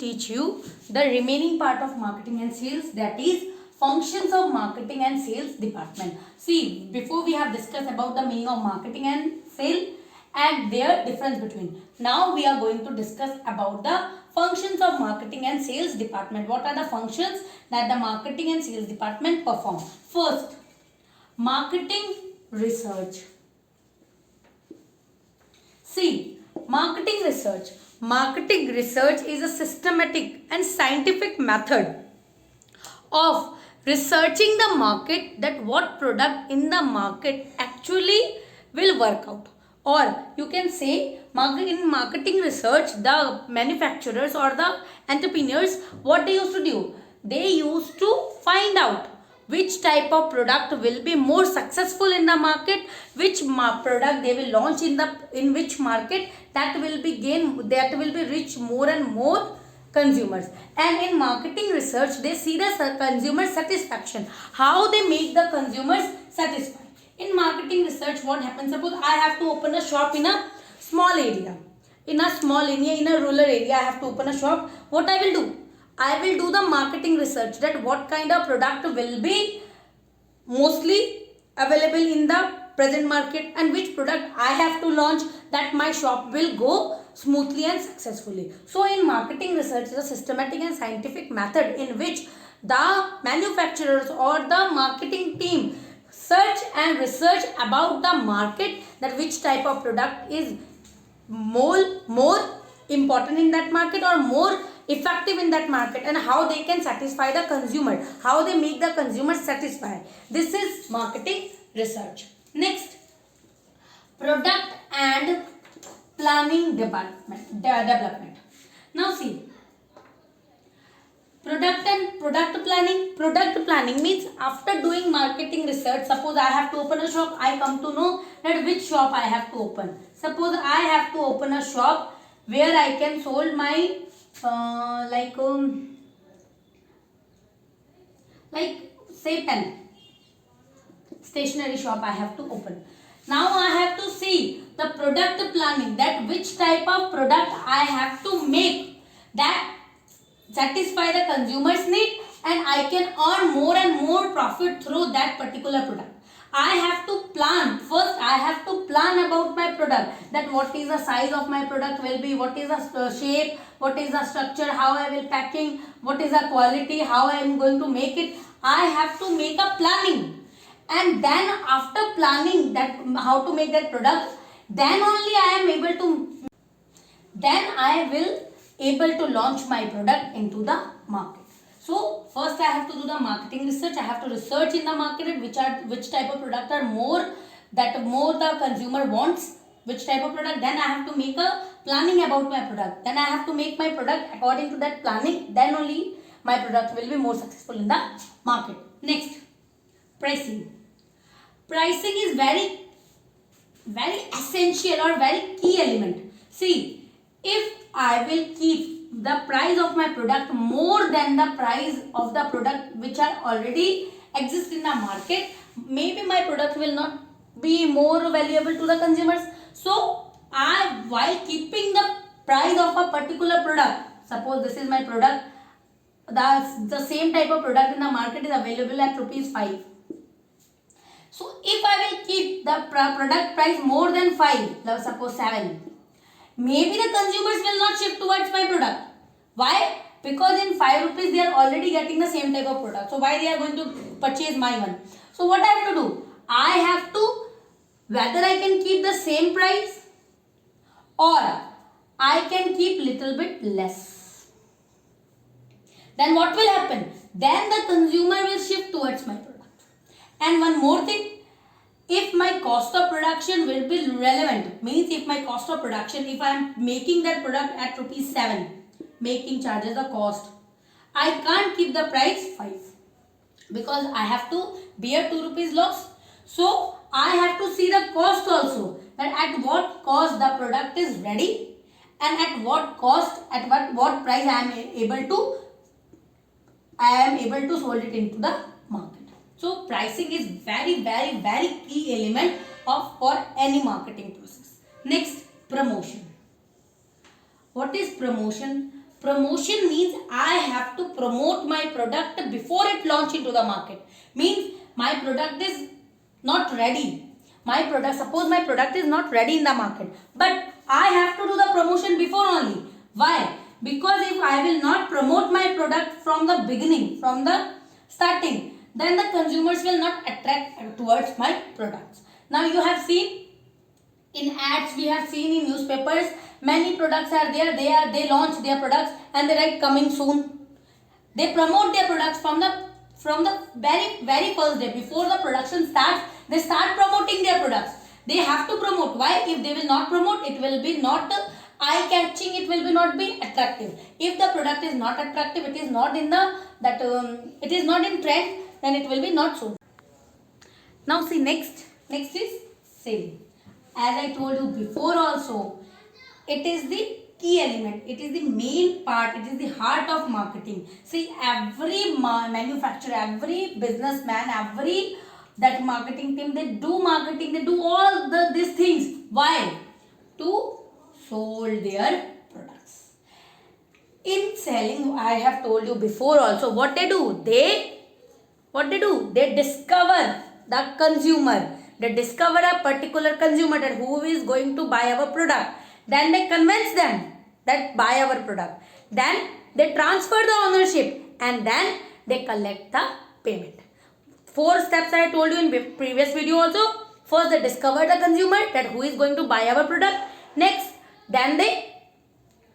teach you the remaining part of marketing and sales, that is functions of marketing and sales department. See, before we have discussed about the meaning of marketing and sale and their difference between. Now we are going to discuss about the functions of marketing and sales department. What are the functions that the marketing and sales department perform? First, marketing research. See, marketing research. Marketing research is a systematic and scientific method of researching the market, that what product in the market actually will work out. Or you can say in marketing research, the manufacturers or the entrepreneurs, what they used to do? They used to find out which type of product will be more successful in the market, which product they will launch in which market that will be reach more and more consumers. And in marketing research, they see the consumer satisfaction, how they make the consumers satisfied. In marketing research, what happens? Suppose I have to open a shop in a small area, in a rural area. I have to open a shop. What I will do? I will do the marketing research, that what kind of product will be mostly available in the present market and which product I have to launch that my shop will go smoothly and successfully. So in marketing research is a systematic and scientific method in which the manufacturers or the marketing team search and research about the market, that which type of product is more important in that market or more effective in that market, and how they can satisfy the consumer, how they make the consumer satisfied. This is marketing research. Next, product and planning development. Now see, product planning means after doing marketing research, suppose I have to open a shop, I come to know that which shop I have to open. Suppose I have to open a shop where I can sold my say pen, stationery shop I have to open. Now I have to see the product planning, that which type of product I have to make that satisfy the consumer's need and I can earn more and more profit through that particular product. I have to plan. First, I have to plan about my product, that what is the size of my product will be, what is the shape, what is the structure, how I will packing, what is the quality, how I am going to make it. I have to make a planning, and then after planning that how to make that product, then only I will able to launch my product into the market. So first I have to do the marketing research. I have to research in the market which type of product are more the consumer wants, which type of product. Then I have to make a planning about my product. Then I have to make my product according to that planning. Then only my product will be more successful in the market. Next, pricing. Pricing is very essential or very key element. See, if I will keep the price of my product more than the price of the product which are already exist in the market, maybe my product will not be more valuable to the consumers. So while keeping the price of a particular product, suppose this is my product, the same type of product in the market is available at ₹5. So if I will keep the product price more than 5, suppose 7, maybe the consumers will not shift towards my product. Why? Because in ₹5 they are already getting the same type of product. So why they are going to purchase my one? So what I have to do? I have to, whether I can keep the same price or I can keep little bit less. Then what will happen? Then the consumer will shift towards my product. And one more thing, if my cost of production will be relevant, means if my cost of production, if I am making that product at ₹7, making charges the cost, I can't keep the price 5 because I have to bear ₹2 loss. So I have to see the cost also, that at what cost the product is ready and at what cost, at what price I am able to sold it into the market. So pricing is very key element for any marketing process. Next, promotion. What is promotion? Promotion means I have to promote my product before it launch into the market. Means my product is not ready. Suppose my product is not ready in the market, but I have to do the promotion before only. Why? Because if I will not promote my product from the beginning, from the starting, then the consumers will not attract towards my products. Now you have seen in ads, we have seen in newspapers, many products are there, they launch their products and they write coming soon. They promote their products from the very first day. Before the production starts, they start promoting their products. They have to promote. Why? If they will not promote, it will be not eye catching, it will be not be attractive. If the product is not attractive, it is not in the it is not in trend, then it will be not sold. Now see, next is selling. As I told you before also, it is the key element, it is the main part, it is the heart of marketing. See, every manufacturer, every businessman, every that marketing team, they do marketing, they do all these things. Why? To sold their products. In selling, I have told you before also, what they do? They discover the consumer. They discover a particular consumer, that who is going to buy our product. Then they convince them that buy our product. Then they transfer the ownership and then they collect the payment. 4 steps I told you in previous video also. First, they discover the consumer, that who is going to buy our product. Next, then they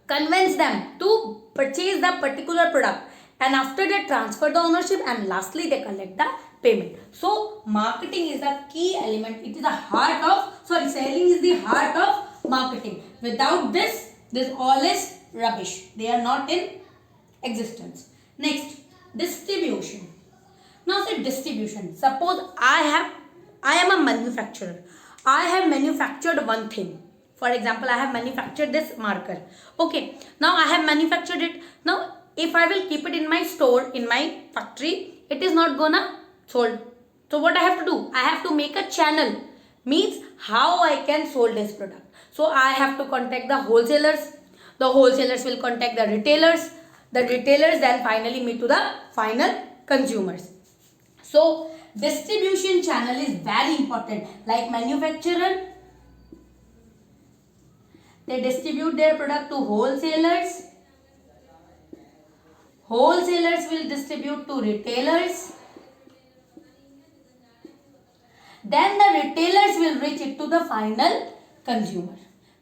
convince them to purchase the particular product. And after they transfer the ownership, and lastly they collect the payment. So marketing is the key element. It is the heart of, selling is the heart of marketing. Without this all is rubbish. They are not in existence. Next, distribution. Now say distribution. Suppose I am a manufacturer. I have manufactured one thing. For example, I have manufactured this marker. Okay. Now I have manufactured it. Now if I will keep it in my store, in my factory, it is not gonna sold. So what I have to do? I have to make a channel. Means how I can sold this product. So I have to contact the wholesalers. The wholesalers will contact the retailers. The retailers then finally meet to the final consumers. So distribution channel is very important. Like manufacturer, they distribute their product to wholesalers. Wholesalers will distribute to retailers. Then the retailers will reach it to the final consumer.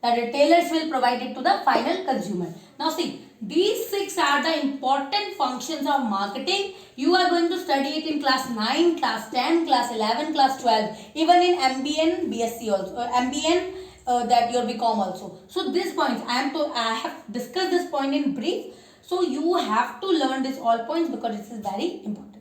The retailers will provide it to the final consumer. Now see, these 6 are the important functions of marketing. You are going to study it in class 9, class 10, class 11, class 12, even in MBN, BSc also, MBN, that your BCom also. So these points, I have discussed this point in brief. So you have to learn these all points because this is very important.